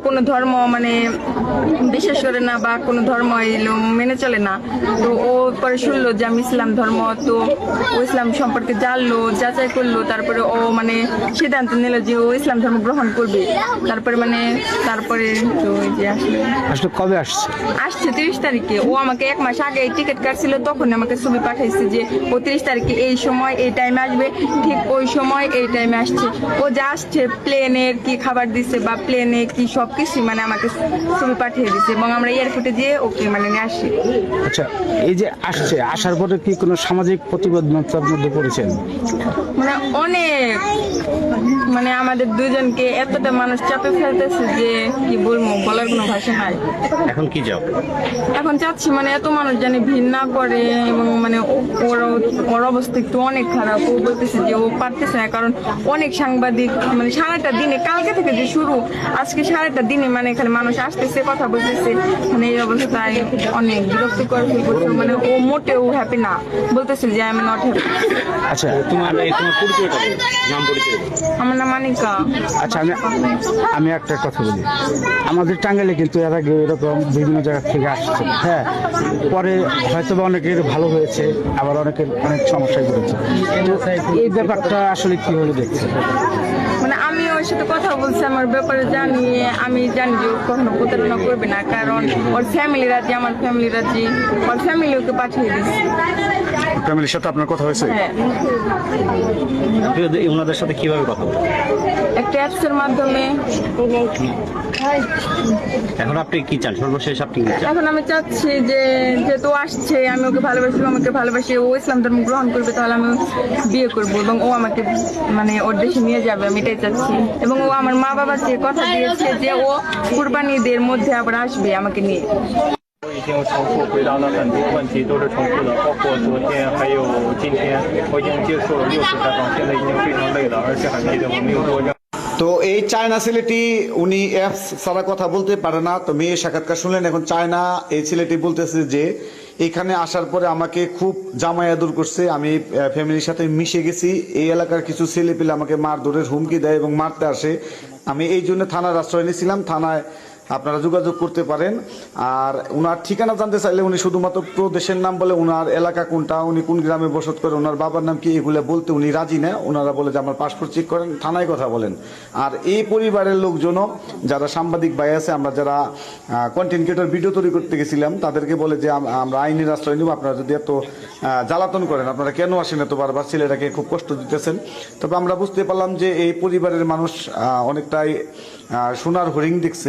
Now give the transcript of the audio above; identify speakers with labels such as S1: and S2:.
S1: কোনো ধর্ম মানে বিশ্বাস করে না বা কোনো ধর্ম এলো মেনে চলে না। তো ও পরে শুনলো যে আমি ইসলাম ধর্ম, তো ও ইসলাম সম্পর্কে জানলো, যাচাই করলো, তারপরে ও মানে সিদ্ধান্ত নিল যে ও ইসলাম ধর্ম গ্রহণ করবে। তারপরে তো ওই যে আসলে
S2: আসলে কবে আসছে?
S1: আসছে 30 তারিখে। ও আমাকে 1 মাস আগে টিকিট কাটছিল, তখন আমাকে ছবি পাঠাইছে যে ও 30 তারিখে এই সময় এই টাইমে আসবে, ঠিক ওই সময় এই টাইমে আসছে। ও যা আসছে প্লেনের কি খাবার দিছে বা প্লেনে কি সবকিছু মানে আমাকে ছবি পাঠিয়ে দিছে, এবং আমরা এয়ারপোর্টে যেয়ে ওকে মানে নিয়ে আসি।
S2: আচ্ছা, এই যে আসছে, আসার পরে কি কোনো সামাজিক প্রতিবদ্ধতার মধ্যে পড়েছেন?
S1: মানে অনেক মানে আমাদের দুজনকে এতটা মানুষ চাপে ফেলতেছে যে কি বলবো, বলার কোনো ভাষা নাই।
S3: এখন কি যাও?
S1: এখন চাচ্ছি মানে এত মানুষ জানি ভিড় না করে, এবং মানে ওর অবস্থা একটু অনেক খারাপ। ও বলতেছে যে ও পারতেছে না, কারণ অনেক সাংবাদিক মানে সারাটা দিনে, কালকে থেকে যে শুরু, আজকে সারাটা দিনে মানে এখানে মানুষ আসতেছে, কথা বলতেছে, মানে এই অবস্থায় অনেক বিরক্তিকর ফিল করছে। মানে ও মোটেও হ্যাপি না, বলতেছে যে আই এম নট হ্যাপি।
S2: আচ্ছা,
S3: তোমার পরিচয়টা বলো, নাম পরিচয়।
S1: আমার নাম মানিকা।
S2: আচ্ছা, আমি একটা কথা বলি। আমাদের টাঙ্গাইলে কিন্তু এর আগে এরকম বিভিন্ন জায়গা থেকে আসছে, হ্যাঁ, পরে হয়তো বা অনেকের ভালো হয়েছে, আবার অনেকের অনেক সমস্যায় ঘটেছে। এই ব্যাপারটা আসলে কি হলে দেখছে?
S1: মানে আমি ওর সাথে কথা বলছি, আমার ব্যাপারে জানি, আমি জানি যে ও কখনো প্রতারণা করবে না, কারণ ওর ফ্যামিলি রাজি, আমার ফ্যামিলি রাজি, ওর ফ্যামিলি ওকে পাঠিয়ে দিচ্ছে।
S2: ফ্যামিলির সাথে আপনার কথা হয়েছে?
S1: হ্যাঁ,
S3: ওনাদের সাথে কিভাবে কথা বলো?
S1: একটা অ্যাপসের মাধ্যমে।
S3: এখন আপনি কি চান, সর্বশেষ আপনি কি চান?
S1: এখন আমি চাচ্ছি যে যেহেতু আসছে, আমি ওকে ভালোবাসি, ও আমাকে ভালোবাসি, ও ইসলাম ধর্ম গ্রহণ করবে, তাহলে আমি বিয়ে করবো এবং ও আমাকে মানে ওর দেশে নিয়ে যাবে, আমি এটাই চাচ্ছি। এবং ও আমার মা বাবাকে কথা দিয়েছে যে ও কুরবানি ঈদের মধ্যে আবার আসবে আমাকে নিয়ে।
S4: 已经重复回答了很多问题，都是重复的，包括昨天还有今天，我已经接受了6次采访，现在已经非常累了，而且很累的，我没有做任。
S5: তো এই চায়না ছেলেটি উনি অ্যাপস ছাড়া কথা বলতে পারে না। তো মেয়ে সাক্ষাৎকার শুনলেন। এখন চায়না এই ছেলেটি বলতেছে যে এখানে আসার পরে আমাকে খুব জামায়া দূর করছে, আমি ফ্যামিলির সাথে মিশে গেছি, এই এলাকার কিছু ছেলে পেলে আমাকে মারধরের হুমকি দেয় এবং মারতে আসে। আমি এই জন্য থানার আশ্রয় নিয়েছিলাম, থানায় আপনারা যোগাযোগ করতে পারেন। আর উনার ঠিকানা জানতে চাইলে উনি শুধুমাত্র প্রদেশের নাম বলে, উনার এলাকা কোনটা, উনি কোন গ্রামে বসত করে, ওনার বাবার নাম কি, এগুলো বলতে উনি রাজি না। ওনারা বলে যে আমার পাসপোর্ট চেক করেন, থানায় কথা বলেন। আর এই পরিবারের লোকজনও, যারা সাংবাদিক ভাই আছে, আমরা যারা কন্টেন্ট ক্রিয়েটর ভিডিও তৈরি করতে গেছিলাম, তাদেরকে বলে যে আমরা আইনের আশ্রয় নিব, আপনারা যদি এত জ্বালাতন করেন, আপনারা কেন আসেন এত বারবার, ছেলেটাকে খুব কষ্ট দিতেছেন। তবে আমরা বুঝতে পারলাম যে এই পরিবারের মানুষ অনেকটাই সোনার হরিণ দেখছে।